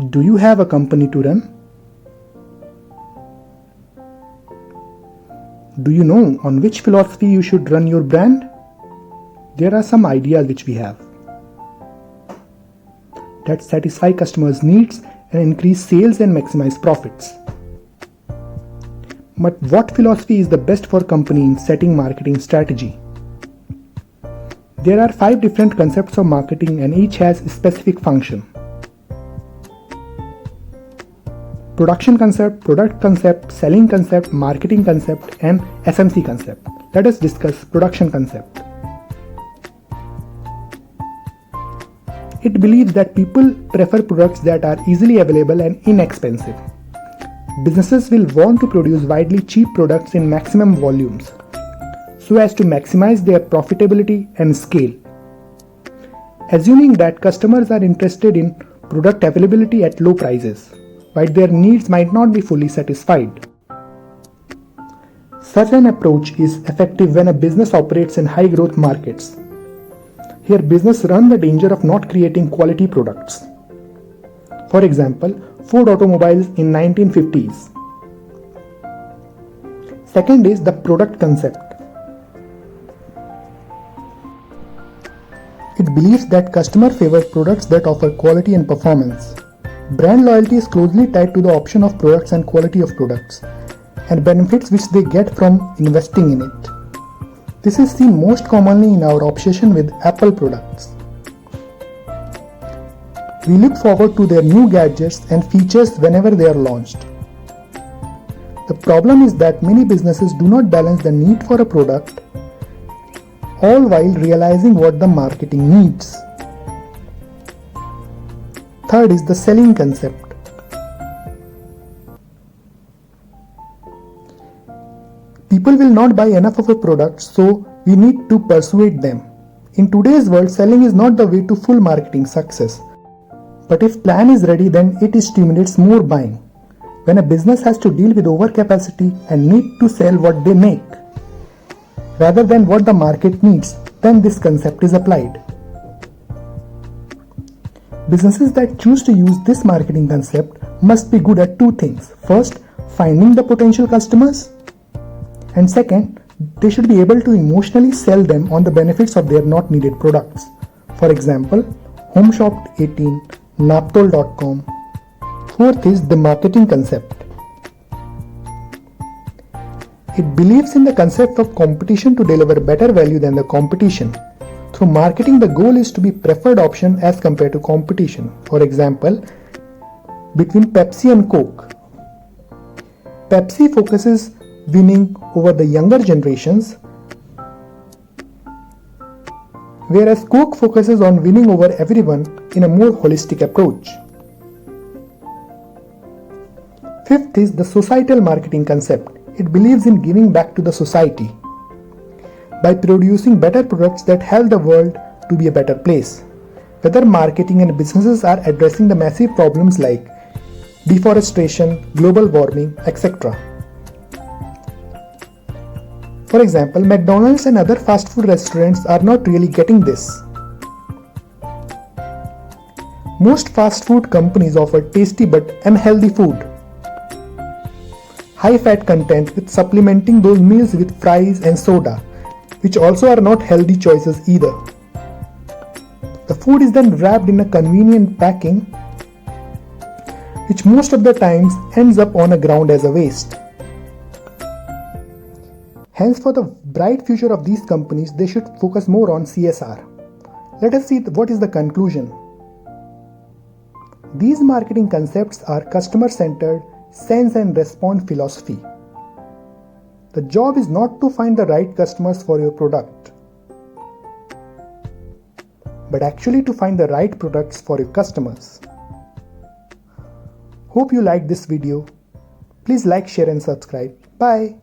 Do you have a company to run? Do you know on which philosophy you should run your brand? There are some ideas which we have that satisfy customers' needs and increase sales and maximize profits. But what philosophy is the best for company in setting marketing strategy? There are 5 different concepts of marketing and each has a specific function. Production concept, product concept, selling concept, marketing concept, and SMC concept. Let us discuss production concept. It believes that people prefer products that are easily available and inexpensive. Businesses will want to produce widely cheap products in maximum volumes so as to maximize their profitability and scale. Assuming that customers are interested in product availability at low prices, but their needs might not be fully satisfied. Such an approach is effective when a business operates in high growth markets. Here business run the danger of not creating quality products. For example, Ford automobiles in 1950s. Second is the product concept. It believes that customers favor products that offer quality and performance. Brand loyalty is closely tied to the option of products and quality of products, and benefits which they get from investing in it. This is seen most commonly in our obsession with Apple products. We look forward to their new gadgets and features whenever they are launched. The problem is that many businesses do not balance the need for a product, all while realizing what the marketing needs. Third is the selling concept. People will not buy enough of a product, so we need to persuade them. In today's world, selling is not the way to full marketing success. But if plan is ready, then it stimulates more buying. When a business has to deal with overcapacity and need to sell what they make, rather than what the market needs, then this concept is applied. Businesses that choose to use this marketing concept must be good at 2 things. First, finding the potential customers, and second, they should be able to emotionally sell them on the benefits of their not needed products. For example, HomeShop18, Naptol.com. Fourth is the marketing concept. It believes in the concept of competition to deliver better value than the competition. Through marketing, the goal is to be preferred option as compared to competition. For example, between Pepsi and Coke. Pepsi focuses winning over the younger generations, whereas Coke focuses on winning over everyone in a more holistic approach. Fifth is the societal marketing concept. It believes in giving back to the society by producing better products that help the world to be a better place. Whether marketing and businesses are addressing the massive problems like deforestation, global warming, etc. For example, McDonald's and other fast food restaurants are not really getting this. Most fast food companies offer tasty but unhealthy food. High fat content with supplementing those meals with fries and soda, which also are not healthy choices either. The food is then wrapped in a convenient packing, which most of the times ends up on the ground as a waste. Hence, for the bright future of these companies, they should focus more on CSR. Let us see what is the conclusion. These marketing concepts are customer-centered, sense and respond philosophy. The job is not to find the right customers for your product, but actually to find the right products for your customers. Hope you liked this video. Please like, share and subscribe. Bye.